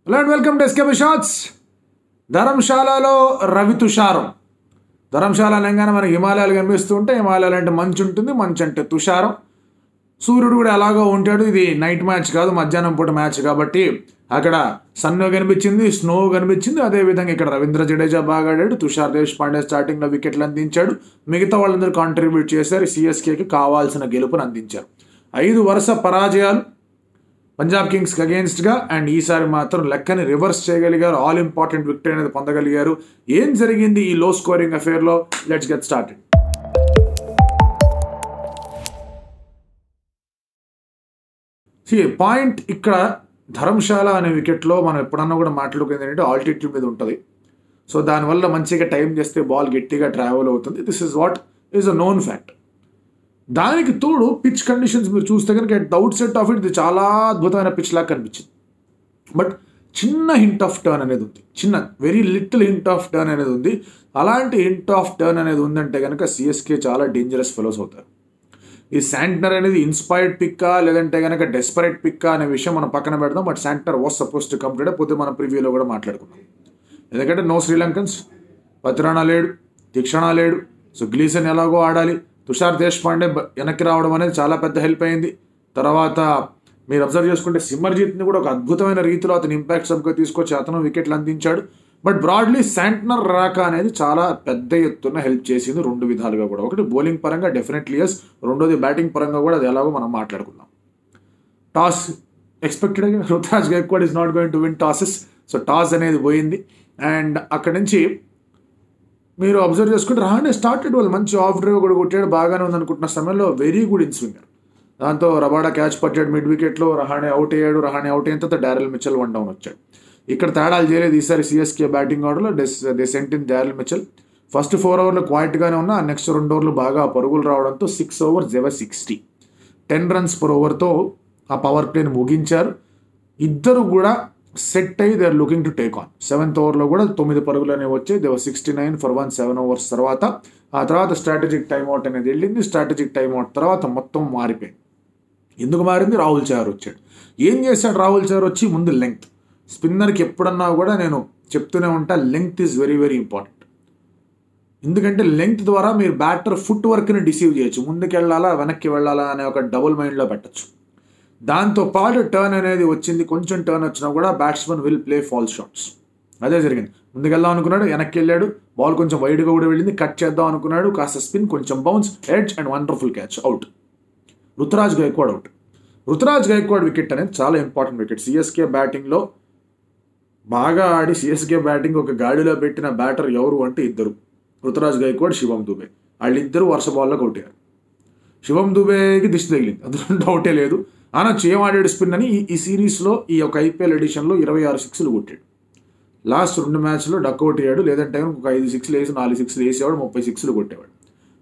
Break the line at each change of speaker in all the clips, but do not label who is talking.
Hello and welcome to SKP shots. ధర్మశాలలో రవి తుషారం. ధర్మశాల అనగానే మనకి హిమాలయాలు కనిపిస్తూ ఉంటాయి. హిమాలయాలు అంటే మంచు ఉంటుంది, మంచు అంటే తుషారం. సూర్యుడు కూడా ఎలాగో ఉంటాడు. ఇది నైట్ మ్యాచ్ కాదు, మధ్యాహ్నం పూట మ్యాచ్ కాబట్టి అక్కడ సన్ కనిపించింది, స్నో కనిపించింది. అదేవిధంగా ఇక్కడ రవీంద్ర జడేజా బాగా ఆడాడు, తుషార్ దేశపాండే స్టార్టింగ్లో వికెట్లు అందించాడు. మిగతా వాళ్ళందరూ కాంట్రిబ్యూట్ చేశారు, సిఎస్కేకి కావాల్సిన గెలుపును అందించారు. 5 వరుస పరాజయాలు పంజాబ్ కింగ్స్కి అగేన్స్ట్గా, అండ్ ఈసారి మాత్రం లెక్కని రివర్స్ చేయగలిగారు. ఆల్ ఇంపార్టెంట్ విక్టరీ అనేది పొందగలిగారు. ఏం జరిగింది ఈ లో స్కోరింగ్ అఫేర్లో? Let's get started. పాయింట్ ఇక్కడ ధర్మశాల అనే వికెట్లో మనం ఎప్పుడన్నా కూడా మాట్లాడుకునేది ఏంటంటే ఆల్టిట్యూడ్ మీద ఉంటుంది. సో దానివల్ల మంచిగా టైం చేస్తే బాల్ గట్టిగా ట్రావెల్ అవుతుంది. This is what is a known fact. దానికి తోడు పిచ్ కండిషన్స్ మీరు చూస్తే కనుక at out set of it ఇది చాలా అద్భుతమైన పిచ్ లాగా కనిపించింది. బట్ చిన్న హింట్ ఆఫ్ టర్న్ అనేది ఉంది, చిన్న very little hint of turn అనేది ఉంది. అలాంటి హింట్ ఆఫ్ టర్న్ అనేది ఉందంటే కనుక సిఎస్కే చాలా డేంజరస్ ఫెలోస్ అవుతారు. ఈ శాంట్నర్ అనేది ఇన్స్పైర్డ్ పిక్కా లేదంటే కనుక డెస్పరేట్ పిక్కా అనే విషయం మనం పక్కన పెడదాం. But Santner was suppose to complete పోతే మనం ప్రివ్యూలో కూడా మాట్లాడుకున్నాం. ఎందుకంటే నో శ్రీలంకన్స్, పతిరాణా లేడు, తీక్షణ లేడు. సో గ్లీసన్ ఎలాగో ఆడాలి. తుషార్ దేశపాండే వెనక్కి రావడం అనేది చాలా పెద్ద హెల్ప్ అయింది. తర్వాత మీరు అబ్జర్వ్ చేసుకుంటే సిమర్జిత్ని కూడా ఒక అద్భుతమైన రీతిలో అతను ఇంపాక్ట్ సబ్గా తీసుకొచ్చి అతను వికెట్లు అందించాడు. బట్ బ్రాడ్లీ శాంట్నర్ రాక అనేది చాలా పెద్ద ఎత్తున హెల్ప్ చేసింది 2 విధాలుగా కూడా. ఒకటి బౌలింగ్ పరంగా డెఫినెట్లీ ఎస్, రెండోది బ్యాటింగ్ పరంగా కూడా అది ఎలాగో మనం మాట్లాడుకుందాం. Toss expected Ruturaj Gaikwad is not going to win tosses. So toss అనేది పోయింది. అండ్ అక్కడి నుంచి మీరు అబ్జర్వ్ చేసుకుంటే రహానే స్టార్టెడ్ వాళ్ళు మంచి ఆఫ్ డ్రైవ్ కూడా కొట్టాడు, బాగానే ఉందనుకుంటున్న సమయంలో వెరీ గుడ్ ఇన్ స్వింగర్. దాంతో రబాడా క్యాచ్ పట్టాడు మిడ్ వికెట్లో, రహానే అవుట్ అయ్యాడు. రహానే అవుట్ అయిన తర్వాత డారెల్ మిచెల్ 1 డౌన్ వచ్చాడు. ఇక్కడ తేడాలు చేయలేదు ఈసారి సిఎస్కే బ్యాటింగ్ ఆర్డర్లో. They cent in Daryl Mitchell. First 4 ఓవర్లు క్వైట్గానే ఉన్నా, నెక్స్ట్ 2 ఓవర్లు బాగా పరుగులు రావడంతో 6 overs they were 60, 10 runs per ఓవర్తో ఆ పవర్ ప్లేని ముగించారు. ఇద్దరు కూడా సెట్ అయ్యి they are looking to take on. 7th ఓవర్లో కూడా 9 పరుగులు అనేవి వచ్చాయి. దే వర్ 69 for 1 7 overs తర్వాత. ఆ తర్వాత స్ట్రాటజిక్ టైమ్అవుట్ అనేది వెళ్ళింది. స్ట్రాటజిక్ టైమ్అవుట్ తర్వాత మొత్తం మారిపోయింది. ఎందుకు మారింది? రాహుల్ చహర్ వచ్చాడు. ఏం చేశాడు రాహుల్ చహర్ వచ్చి? ముందు లెంగ్త్. స్పిన్నర్కి ఎప్పుడన్నా కూడా నేను చెప్తూనే ఉంటా, length is very very important. ఎందుకంటే లెంగ్త్ ద్వారా మీరు బ్యాటర్ ఫుట్ వర్క్ని డిసీవ్ చేయొచ్చు. ముందుకు వెళ్ళాలా వెనక్కి వెళ్ళాలా అనే ఒక డబుల్ మైండ్లో పెట్టచ్చు. దాంతో పాటు టర్న్ అనేది వచ్చింది. కొంచెం టర్న్ వచ్చినా కూడా batsmen will play fall shots. అదే జరిగింది. ముందుకు వెళ్దాం అనుకున్నాడు, వెనక్కి వెళ్ళాడు. బాల్ కొంచెం వైడ్గా కూడా వెళ్ళింది. కట్ చేద్దాం అనుకున్నాడు, కాస్త స్పిన్, కొంచెం bounce, edge and wonderful catch, out. Ruturaj Gaikwad out. Ruturaj Gaikwad wicket అనేది చాలా ఇంపార్టెంట్ వికెట్. సిఎస్కే బ్యాటింగ్లో బాగా ఆడి సిఎస్కే బ్యాటింగ్ ఒక గాడిలో పెట్టిన బ్యాటర్ ఎవరు అంటే ఇద్దరు, రుతురాజ్ గైక్వాడ్, శివం దుబే. వాళ్ళిద్దరూ వర్ష బాల్లో కొట్టారు. శివం దుబేకి దిష్టి తగిలింది, అందులో డౌటే లేదు. అనొచ్చు ఏం ఆడాడు స్పిన్ అని. ఈ సిరీస్లో ఈ యొక్క ఐపీఎల్ ఎడిషన్లో 26 6లు కొట్టాడు. లాస్ట్ 2 మ్యాచ్లో డక్అవుట్ అయ్యాడు. లేదంటే ఒక 5 6లు వేసి 4 6లు వేసేవాడు, 30 6లు కొట్టేవాడు.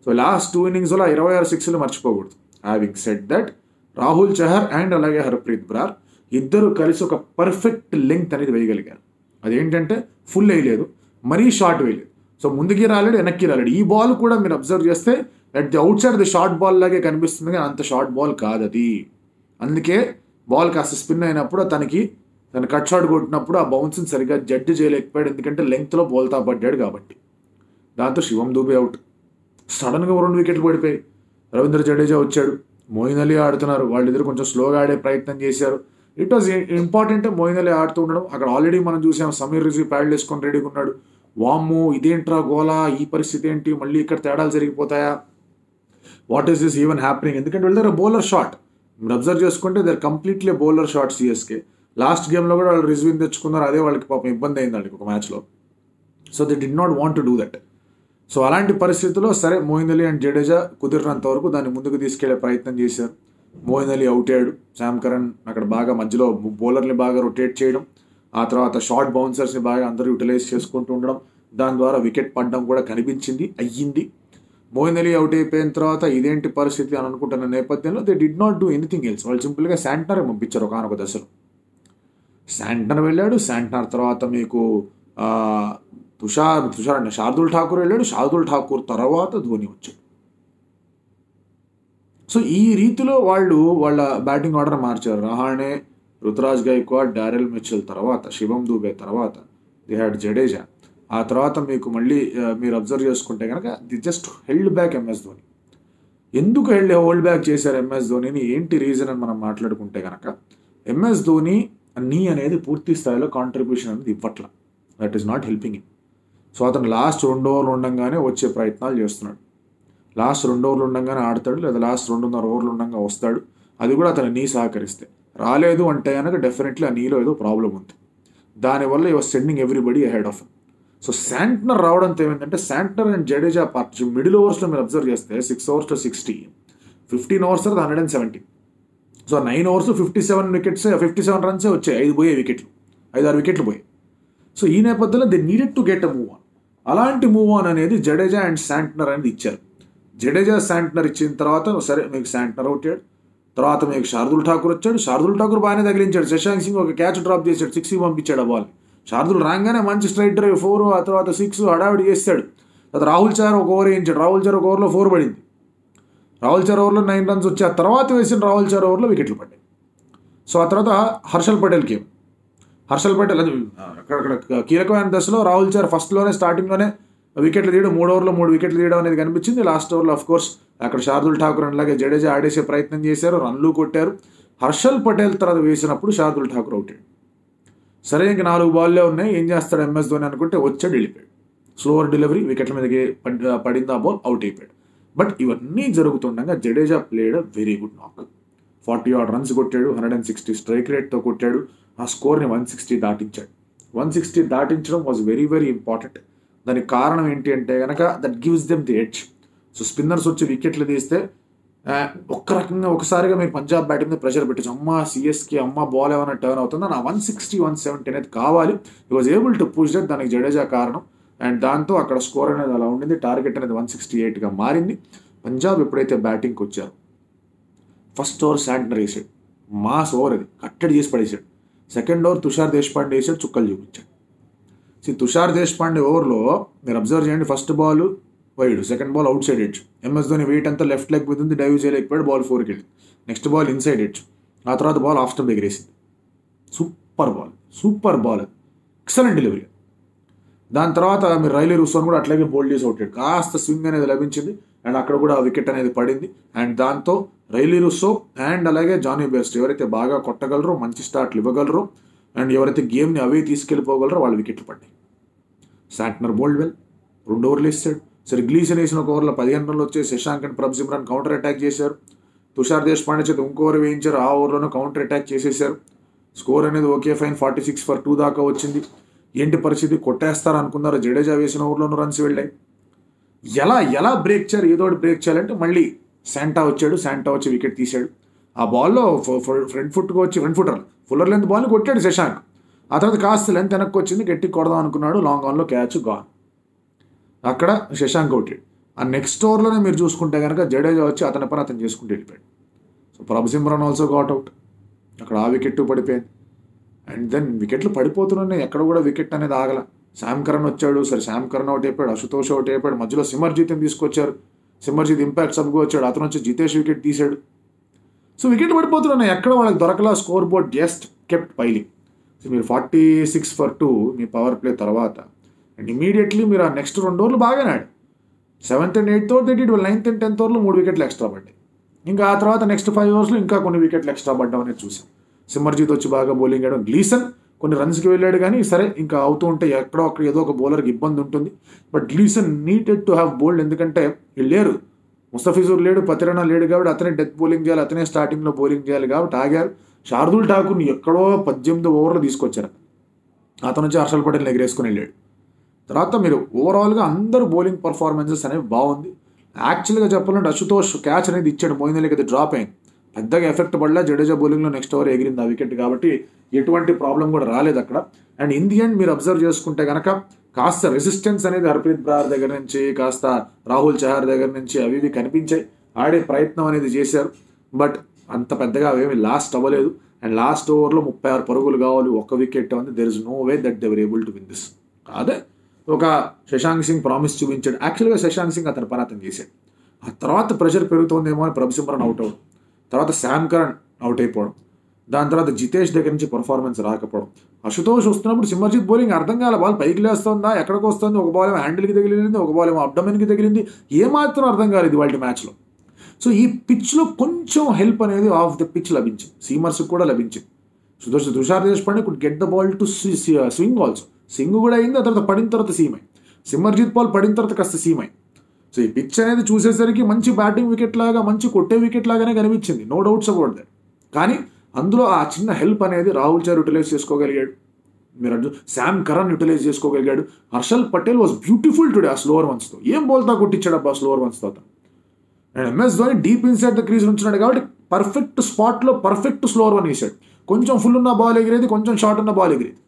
సో లాస్ట్ 2 innings 26 6లు మర్చిపోకూడదు. Having said that, Rahul Chahar and అలాగే హర్ప్రీత్ బ్రార్ ఇద్దరు కలిసి ఒక పర్ఫెక్ట్ లెంగ్త్ అనేది వేయగలిగారు. అదేంటంటే ఫుల్ వేయలేదు, మరీ షార్ట్ వేయలేదు. సో ముందుకి రాలేడు, వెనక్కి రాలేడు. ఈ బాల్ కూడా మీరు అబ్జర్వ్ చేస్తే at the out side the short ball లాగే కనిపిస్తుంది, కానీ అంత షార్ట్ బాల్ కాదు అది. అందుకే బాల్ కాస్త స్పిన్ అయినప్పుడు తను కట్ షాట్ కొట్టినప్పుడు ఆ బౌన్స్ని సరిగ్గా జడ్జ్ చేయలేకపోయాడు. ఎందుకంటే లెంగ్త్లో బోల్తా పడ్డాడు కాబట్టి. దాంతో శివం దూబే అవుట్. సడన్గా 2 వికెట్లు పడిపోయి రవీంద్ర జడేజా వచ్చాడు, మోయిన్ అలీ ఆడుతున్నారు. వాళ్ళిద్దరు కొంచెం స్లోగా ఆడే ప్రయత్నం చేశారు. It was important Moeen Ali ఆడుతూ ఉండడం. అక్కడ ఆల్రెడీ మనం చూసాం సమీర్ రిజీ ప్యాడ్లు వేసుకొని రెడీగా ఉన్నాడు. వామ్మో ఇదేంట్రా గోలా, ఈ పరిస్థితి ఏంటి, మళ్ళీ ఇక్కడ తేడాలు జరిగిపోతాయా, what is this even happening? ఎందుకంటే వీళ్ళ దగ్గర బౌలర్ షాట్ మీరు అబ్జర్వ్ చేసుకుంటే they're completely bowler short CSK. Last గేమ్లో కూడా వాళ్ళు రిజ్విన్ తెచ్చుకున్నారు. అదే వాళ్ళకి పాపం ఇబ్బంది అయింది వాళ్ళకి ఒక మ్యాచ్లో. So they did not want to do that. So అలాంటి పరిస్థితుల్లో సరే మోయిన్ అలీ అండ్ జడేజా కుదిరినంత వరకు దాన్ని ముందుకు తీసుకెళ్లే ప్రయత్నం చేశారు. మోయిన్ అలీ అవుట్ అయ్యాడు. శామ్ కరణ్ అక్కడ బాగా మధ్యలో బౌలర్ని బాగా రొటేట్ చేయడం, ఆ తర్వాత షార్ట్ బౌన్సర్స్ని బాగా అందరూ యూటిలైజ్ చేసుకుంటూ ఉండడం, దాని ద్వారా వికెట్ పడడం కూడా కనిపించింది, అయ్యింది. మోయిన్ అలీ అవుట్ అయిపోయిన తర్వాత ఇదేంటి పరిస్థితి అని అనుకుంటున్న నేపథ్యంలో they did not do anything else. వాళ్ళు సింపుల్గా శాంట్నర్ పంపించారు ఒకనొక దశలో. శాంట్నర్ వెళ్ళాడు. శాంట్నర్ తర్వాత మీకు తుషార్ అంటే శార్దుల్ ఠాకూర్ వెళ్ళాడు. శార్దుల్ ఠాకూర్ తర్వాత ధోని వచ్చాడు. సో ఈ రీతిలో వాళ్ళ బ్యాటింగ్ ఆర్డర్ మార్చారు. రహానే, రుతురాజ్ గైక్వాడ్, డారెల్ మిచెల్ తర్వాత, శివం దూబే తర్వాత ది హ్యాడ్ జడేజా. ఆ తర్వాత మీకు మళ్ళీ మీరు అబ్జర్వ్ చేసుకుంటే కనుక the just held back MS Dhoni. ఎందుకు హోల్డ్ బ్యాక్ చేశారు ఎంఎస్ ధోనిని, ఏంటి రీజన్ అని మనం మాట్లాడుకుంటే కనుక ఎంఎస్ ధోని నీ అనేది పూర్తి స్థాయిలో కాంట్రిబ్యూషన్ అనేది ఇవ్వట్ల. That is not helping him. So అతను లాస్ట్ 2 ఓవర్లు ఉండగానే వచ్చే ప్రయత్నాలు చేస్తున్నాడు. లాస్ట్ 2 ఓవర్లు ఉండగానే ఆడతాడు, లేదా లాస్ట్ 2.5 ఓవర్లు ఉండగా వస్తాడు. అది కూడా అతను నీ సహకరిస్తే. రాలేదు అంటే కనుక డెఫినెట్లీ ఆ నీలో ఏదో ప్రాబ్లం ఉంది. దానివల్ల your sending everybody ahead of. So Santner రావడంతో ఏమైందంటే Santner and Jadeja partnership middle ఓవర్స్లో మీరు అబ్జర్వ్ చేస్తే 6 ఓవర్స్లో 60, 15 ఓవర్స్ తర్వాత 170. సో 9 ఓవర్స్ 57 వికెట్స్, 57 రన్సే వచ్చాయి, 5 పోయే వికెట్లు, 5-6 వికెట్లు పోయాయి. సో ఈ నేపథ్యంలో they needed to get a move on. అలాంటి మూవ్ ఆన్ అనేది జడేజా అండ్ శాంట్నర్ అనేది ఇచ్చారు. జడేజా శాంట్నర్ ఇచ్చిన తర్వాత సరే మీకు శాంట్నర్ అవుట్ అయ్యాడు. తర్వాత మీకు శార్దుల్ ఠాకూర్ వచ్చాడు. శార్దుల్ ఠాకూర్ బాగానే తగిలించాడు. శశాంక్ సింగ్ ఒక క్యాచ్ డ్రాప్ చేశాడు, 6 పంపించాడు ఆ బాల్. శార్దుల్ రాగానే మంచి స్ట్రైట్ డ్రైవ్ 4, ఆ తర్వాత 6 హడావిడి చేస్తాడు. తర్వాత రాహుల్ చార్ ఒక ఓవర్ వేయించాడు. రాహుల్ చార్ ఒక ఓవర్లో 4 పడింది. రాహుల్ చార్ ఓవర్లో 9 రన్స్ వచ్చి ఆ తర్వాత వేసిన రాహుల్ చార్ ఓవర్లో వికెట్లు పడ్డాయి. సో ఆ తర్వాత హర్షల్ పటేల్ గేమ్. హర్షల్ పటేల్ అది అక్కడ కీలకమైన దశలో రాహుల్ చార్ ఫస్ట్లోనే స్టార్టింగ్లోనే వికెట్లు తీయడం, 3 ఓవర్లో 3 వికెట్లు తీయడం అనేది కనిపించింది. లాస్ట్ ఓవర్లో ఆఫ్ కోర్స్ అక్కడ శార్దుల్ ఠాకూర్ అలాగే జడేజా ఆడేసే ప్రయత్నం చేశారు, రన్లు కొట్టారు. హర్షల్ పటేల్ తర్వాత వేసినప్పుడు శార్దుల్ ఠాకూర్ అవుట్ అయ్యాడు. సరే ఇంక 4 బాల్లే ఉన్నాయి, ఏం చేస్తాడు ఎంఎస్ ధోని అనుకుంటే వచ్చాడు, వెళ్ళిపోయాడు. స్లోవర్ డెలివరీ, వికెట్ల మీదకి పడింది ఆ బాల్, అవుట్ అయిపోయాడు. బట్ ఇవన్నీ జరుగుతుండగా జడేజా ప్లేడ్ వెరీ గుడ్ నాక్. 40 odd రన్స్ కొట్టాడు, 160 స్ట్రైక్ రేట్తో కొట్టాడు. ఆ స్కోర్ని 160 దాటించాడు. 160 దాటించడం వాజ్ వెరీ వెరీ ఇంపార్టెంట్. దానికి కారణం ఏంటి అంటే కనుక that gives them the edge. So spinners వచ్చి వికెట్లు తీస్తే ఒక్క రకంగా ఒకసారిగా మీరు పంజాబ్ బ్యాటింగ్ మీద ప్రెషర్ పెట్టచ్చు. సిఎస్కే బాల్ ఏమైనా టర్న్ అవుతుందో నా 160, 170 అనేది కావాలి. ఈ was able to push that. దానికి జడేజా కారణం. అండ్ దాంతో అక్కడ స్కోర్ అనేది అలా ఉండింది. టార్గెట్ అనేది 168గా మారింది. పంజాబ్ ఎప్పుడైతే బ్యాటింగ్కి వచ్చారు, ఫస్ట్ ఓవర్ శాంట్నర్ వేసాడు, మాస్ ఓవర్, అది కట్టడి చేసి పడేసాడు. సెకండ్ ఓవర్ తుషార్ దేశపాండే వేసాడు, చుక్కలు చూపించాడు. తుషార్ దేశపాండే ఓవర్లో మీరు అబ్జర్వ్ చేయండి, first ball wide, second ball outside edge. MS Dhoni weight అంతా లెఫ్ట్ లెగ్ మీద ఉంది, డైవ్ చేయలేకపోయాడు, బాల్ 4కి వెళ్ళింది. నెక్స్ట్ బాల్ ఇన్సైడ్ ఎడ్జ్, ఆ తర్వాత బాల్ ఆఫ్ స్టంప్ ఎగిరేసింది. Super ball, excellent delivery. దాని తర్వాత మీరు రైలీ రూసోన్ కూడా అట్లాగే బౌల్డ్ చేసి అవుట్ అయ్యాడు. కాస్త స్వింగ్ అనేది లభించింది అండ్ అక్కడ కూడా వికెట్ అనేది పడింది. అండ్ దాంతో రైలీ రూసో అండ్ అలాగే జానీ బెస్ట్ ఎవరైతే బాగా కొట్టగలరో, మంచి స్టార్ట్లు ఇవ్వగలరో అండ్ ఎవరైతే గేమ్ని అవే తీసుకెళ్ళిపోగలరో వాళ్ళు వికెట్లు పడ్డాయి. శాంట్నర్ బౌల్డ్ వెల్, 2 ఓవర్లు వేసాడు. సరే గ్లీసన్ వేసిన ఒక ఓవర్లో 15 రన్లు వచ్చే Shashank and Prabh Simran counter attack చేశారు. తుషార్ దేశపాండే చేత ఇంకో ఓవర్ వేయించారు, ఆ ఓవర్లోనూ కౌంటర్ అటాక్ చేసేసారు. స్కోర్ అనేది ఓకే ఫైన్, 46 for 2 దాకా వచ్చింది. ఏంటి పరిస్థితి, కొట్టేస్తారు అనుకున్నారు. జడేజా వేసిన ఓవర్లోనూ రన్స్ వెళ్ళాయి. ఎలా బ్రేక్ చేయాలి, ఏదో బ్రేక్ చేయాలంటే మళ్ళీ శాంటా వచ్చి వికెట్ తీశాడు. ఆ బాల్లో ఫ్రంట్ ఫుట్టర్ ఫుల్లర్ లెంత్ బాల్ని కొట్టాడు శశాంక్. ఆ తర్వాత కాస్త లెంత్ వెనక్కి వచ్చింది, గట్టి కొడదాం అనుకున్నాడు, లాంగ్ ఆన్లో క్యాచ్ గాన్. అక్కడ శశాంక్ అవుట్. ఆ నెక్స్ట్ ఓవర్లోనే మీరు చూసుకుంటే కనుక జడేజా వచ్చి అతని పని అతను చేసుకుంటూ వెళ్ళిపోయాడు. So Prabh Simran also got out. అక్కడ ఆ వికెట్ పడిపోయింది. అండ్ దెన్ వికెట్లు పడిపోతున్నాయి, ఎక్కడ కూడా వికెట్ అనేది ఆగల. శామ్ కరణ్ వచ్చాడు, సరే శామ్ కరణ్ అవుట్ అయిపోయాడు, అశుతోష్ అవుట్ అయిపోయాడు. మధ్యలో సిమర్జీత్ని తీసుకొచ్చారు, సిమర్జీత్ ఇంపాక్ట్ సబ్గా వచ్చాడు, అతను వచ్చి జితేష్ వికెట్ తీశాడు. సో వికెట్లు పడిపోతున్నాయి, ఎక్కడ వాళ్ళకి దొరకలా. Score board just kept piling. So మీరు 46 for 2 మీ పవర్ ప్లే తర్వాత అండ్ ఇమీడియట్లీ మీరు ఆ నెక్స్ట్ 2 ఓవర్లు బాగానే ఆడు. 7th and 8th ఓవర్ తిట్టి 9th and 10th ఓవర్లో 3 వికెట్లు ఎక్స్ట్రా పడ్డాయి. ఇంకా ఆ తర్వాత నెక్స్ట్ 5 ఓవర్స్లో ఇంకా కొన్ని వికెట్లు ఎక్స్ట్రా పడ్డాం అనేది చూసాం. సిమర్జీత్ వచ్చి బాగా బౌలింగ్ వేయడం, గ్లీసన్ కొన్ని రన్స్కి వెళ్ళాడు కానీ సరే ఇంకా అవుతూ ఉంటే ఎక్కడో అక్కడ ఏదో ఒక బౌలర్కి ఇబ్బంది ఉంటుంది. But Gleeson needed to have bowled, ఎందుకంటే వీళ్ళు లేరు, ముస్తఫిజుర్ లేడు, పతిరణ లేడు కాబట్టి అతనే డెత్ బౌలింగ్ చేయాలి, అతనే స్టార్టింగ్లో బౌలింగ్ చేయాలి కాబట్టి ఆగారు. శార్దుల్ ఠాకూర్ని ఎక్కడో 18 ఓవర్లు తీసుకొచ్చారు, అతను వచ్చి హర్షల్ పటేల్ని ఎగరేసుకుని వెళ్ళాడు. తర్వాత మీరు ఓవరాల్గా అందరూ బౌలింగ్ పర్ఫార్మెన్సెస్ అనేవి బాగుంది. యాక్చువల్గా చెప్పాలంటే అశుతోష్ క్యాచ్ అనేది ఇచ్చాడు, మోయిన్ అలీకి అది డ్రాప్ అయింది, పెద్దగా ఎఫెక్ట్ పడలే. జడేజా బౌలింగ్లో నెక్స్ట్ ఓవర్ ఎగిరింది ఆ వికెట్ కాబట్టి ఎటువంటి ప్రాబ్లం కూడా రాలేదు అక్కడ. అండ్ ఇన్ ది ఎండ్ మీరు అబ్జర్వ్ చేసుకుంటే కనుక కాస్త రెసిస్టెన్స్ అనేది హర్ప్రీత్ బ్రార్ దగ్గర నుంచి, కాస్త రాహుల్ చహార్ దగ్గర నుంచి అవి కనిపించాయి. ఆడే ప్రయత్నం అనేది చేశారు, బట్ అంత పెద్దగా అవేమి లాస్ట్ అవ్వలేదు. అండ్ లాస్ట్ ఓవర్లో 36 పరుగులు కావాలి, 1 వికెట్ ఉంది. There is no way that they were able to win this. అదే ఒక శశాంక్ సింగ్ ప్రామిస్ చూపించాడు. యాక్చువల్గా శశాంక్ సింగ్ అతని పని అతను చేశాడు. ఆ తర్వాత ప్రెషర్ పెరుగుతుందేమో అని ప్రభ్ సిమ్రాన్ అవుట్ అవ్వడం, తర్వాత శామ్ కరణ్ అవుట్ అయిపోవడం, దాని తర్వాత జితేష్ దగ్గర నుంచి పర్ఫార్మెన్స్ రాకపోవడం. అశుతోష్ వస్తున్నప్పుడు సిమర్జిత్ బౌలింగ్ అర్థం కాల, బాల్ పైకి లేస్తుందా ఎక్కడికి వస్తుంది, ఒక బాల్ ఏమో హ్యాండిల్కి తగిలింది, ఒక బాల్ ఏమో అబ్డమెన్కి తగిలింది, ఏమాత్రం అర్థం కాలేదు వాళ్ళ మ్యాచ్లో. సో ఈ పిచ్లో కొంచెం హెల్ప్ అనేది ఆఫ్ ద పిచ్ లభించింది, సీమర్స్కి కూడా లభించింది. Tushar Deshpande could get the ball to swing also, swing కూడా అయింది, ఆ తర్వాత పడిన తర్వాత సీమై, సిమర్జిత్ బాల్ పడిన తర్వాత కాస్త సీమై. సో ఈ పిచ్ అనేది చూసేసరికి మంచి బ్యాటింగ్ వికెట్ లాగా, మంచి కొట్టే వికెట్ లాగానే కనిపించింది, నో డౌట్స్ అబౌట్ దట్. కానీ అందులో ఆ చిన్న హెల్ప్ అనేది రాహుల్ చహర్ యూటిలైజ్ చేసుకోగలిగాడు, మీరు శామ్ కరన్ యూటిలైజ్ చేసుకోగలిగాడు. Harshal Patel was beautiful today ఆ స్లోవర్ వన్స్తో, ఏం బాల్తో కొట్టించాడు అబ్బా స్లోవర్ వన్స్తో. And MS Dhoni deep inside the crease ఉంచున్నాడు కాబట్టి పర్ఫెక్ట్ స్పాట్లో పర్ఫెక్ట్ స్లోవర్ వన్ వేసాడు. కొంచెం ఫుల్ ఉన్న బాల్ ఎగిరేది, కొంచెం షార్ట్ ఉన్న బాల్ ఎగిరేది,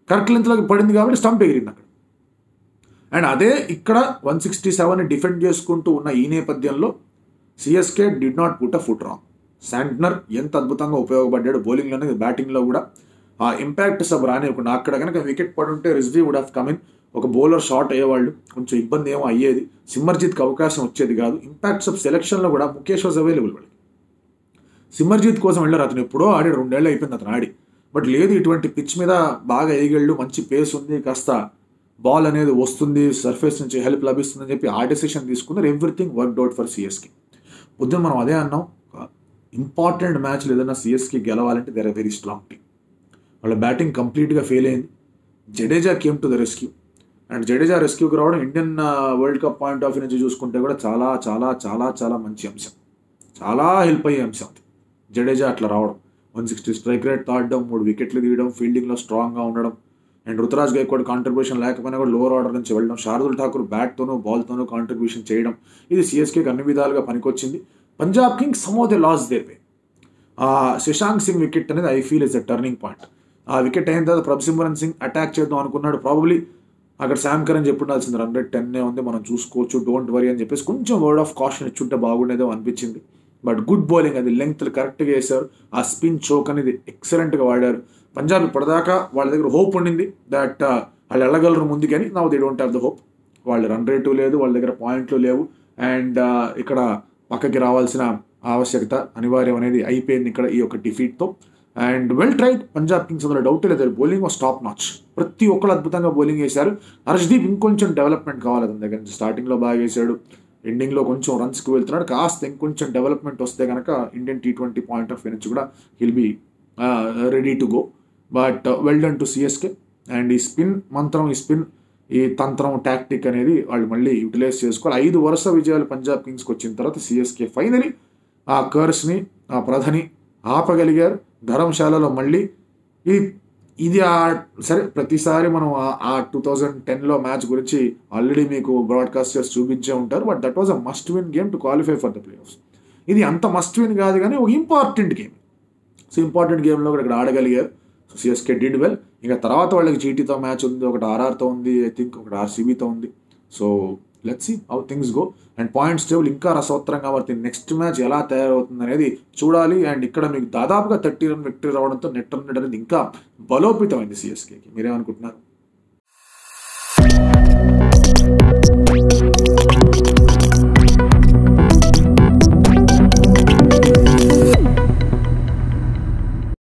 కరెక్ట్ లెంత్లోకి పడింది కాబట్టి స్టంప్ ఎగిరింది అక్కడ. అండ్ అదే ఇక్కడ 167 డిఫెండ్ చేసుకుంటూ ఉన్న ఈ నేపథ్యంలో CSK did not put a foot wrong. Santner ఎంత అద్భుతంగా ఉపయోగపడ్డాడు బౌలింగ్లోనే, బ్యాటింగ్లో కూడా ఆ ఇంపాక్ట్ సబ్ రానివ్వకుండా. అక్కడ కనుక వికెట్ పడుంటే Rizvi would have come in, ఒక బౌలర్ షాట్ అయ్యేవాళ్ళు, కొంచెం ఇబ్బంది ఏమో అయ్యేది, సిమర్జిత్కి అవకాశం వచ్చేది కాదు. ఇంపాక్ట్ సబ్ సెలక్షన్లో కూడా ముఖేష్ వాజ్ అవైలబుల్ వాళ్ళకి. సిమర్జిత్ కోసం వెళ్ళారు, అతను ఎప్పుడో ఆడాడు, 2 ఏళ్ళు అయిపోయింది అతను ఆడి. బట్ లేదు, ఇటువంటి పిచ్ మీద బాగా ఎగిళ్ళు, మంచి పేస్ ఉంది, కాస్త బాల్ అనేది వస్తుంది, సర్ఫేస్ నుంచి హెల్ప్ లభిస్తుందని చెప్పి ఆ డెసిషన్ తీసుకున్నారు. Everything worked out for CSK. పొద్దున మనం అదే అన్నాం, ఇంపార్టెంట్ మ్యాచ్లు ఏదైనా సిఎస్కే గెలవాలంటే they are very strong team. వాళ్ళ బ్యాటింగ్ కంప్లీట్గా ఫెయిల్ అయింది. Jadeja came to the rescue. And Jadeja రెస్క్యూకి రావడం Indian World Cup point of view నుంచి చూసుకుంటే కూడా చాలా చాలా చాలా చాలా మంచి అంశం, చాలా హెల్ప్ అయ్యే అంశం అది. జడేజా అట్లా రావడం, 160 స్ట్రైక్ రేట్ తాడడం, 3 వికెట్లు తీయడం, ఫీల్డింగ్లో స్ట్రాంగ్గా ఉండడం, అండ్ రుతురాజ్ గైక్వాడ్ కాంట్రిబ్యూషన్ లేకపోయినా కూడా లోవర్ ఆర్డర్ నుంచి వెళ్ళడం, శార్దుల్ ఠాకూర్ బ్యాట్తోనూ బాల్తోనూ కాంట్రిబ్యూషన్ చేయడం, ఇది సిఎస్కేకి అన్ని విధాలుగా పనికొచ్చింది. Punjab Kings some of they lost their way. Shashank Singh wicket అనేది I feel is a turning point. ఆ వికెట్ అయిన తర్వాత ప్రభసిమరన్ సింగ్ అటాక్ చేద్దాం అనుకున్నాడు, ప్రాబబ్లీ అక్కడ శామ్ కరన్ చెప్పుండాల్సింది, 110 ఉంది, మనం చూసుకోవచ్చు, డోంట్ వరీ అని చెప్పేసి కొంచెం వర్డ్ ఆఫ్ కాషన్ ఇచ్చుంటే బాగుండేదో అనిపించింది. బట్ గుడ్ బౌలింగ్, అది లెంగ్త్ కరెక్ట్గా వేశారు, ఆ స్పిన్ చోక్ అనేది ఎక్సలెంట్గా వాడారు. పంజాబ్ ఇప్పటిదాకా వాళ్ళ దగ్గర హోప్ ఉండింది దట్ వాళ్ళు వెళ్ళగలరు ముందుకని, now they don't have the hope. వాళ్ళ రన్ రేటు లేదు, వాళ్ళ దగ్గర పాయింట్లు లేవు, అండ్ ఇక్కడ పక్కకి రావాల్సిన ఆవశ్యకత అనివార్యం అనేది అయిపోయింది ఇక్కడ ఈ యొక్క డిఫీట్తో. And well tried Punjab Kings, అందులో డౌట్ లేదు, బౌలింగ్ వాస్ టాప్ నాచ్, ప్రతి ఒక్కరు అద్భుతంగా బౌలింగ్ వేశారు. హర్షదీప్ ఇంకొంచెం డెవలప్మెంట్ కావాలి అతని దగ్గర నుంచి, స్టార్టింగ్లో బాగా వేశాడు, ఎండింగ్లో కొంచెం రన్స్కి వెళ్తున్నాడు, కాస్త ఇంకొంచెం డెవలప్మెంట్ వస్తే కనుక Indian T20 point of view నుంచి కూడా he'll be ready to go. But well done to CSK. And ఈ స్పిన్ మంత్రం, ఈ స్పిన్, ఈ తంత్రం, టాక్టిక్ అనేది వాళ్ళు మళ్ళీ యూటిలైజ్ చేసుకోవాలి. 5 వరుస విజయాలు పంజాబ్ కింగ్స్కి వచ్చిన తర్వాత సిఎస్కే ఫైనలీ ఆ కర్స్ని, ఆ ప్రధని ఆపగలిగారు. ధర్మశాలలో మళ్ళీ ఇది సరే, ప్రతిసారి మనం ఆ 2010లో మ్యాచ్ గురించి ఆల్రెడీ మీకు బ్రాడ్కాస్టర్స్ చూపించే ఉంటారు, but that was a must win game to qualify for the play offs. ఇది అంత మస్ట్ విన్ కాదు కానీ ఒక ఇంపార్టెంట్ గేమ్. సో ఇంపార్టెంట్ గేమ్లో కూడా ఇక్కడ ఆడగలిగారు. So CSK did well. ఇంకా తర్వాత వాళ్ళకి జీటీతో మ్యాచ్ ఉంది, ఒకటి ఆర్ఆర్తో ఉంది, ఐ థింక్ ఒకటి ఆర్సీబీతో ఉంది. So let's see how things go. And points table ఇంకా రసవత్తరంగా మారుతుంది, నెక్స్ట్ మ్యాచ్ ఎలా తయారవుతుంది అనేది చూడాలి. అండ్ ఇక్కడ మీకు దాదాపుగా 30 రన్ విక్టరీ రావడంతో నెట్ రన్ అనేది ఇంకా బలోపేతమైంది సిఎస్కేకి. మీరేమనుకుంటున్నారు?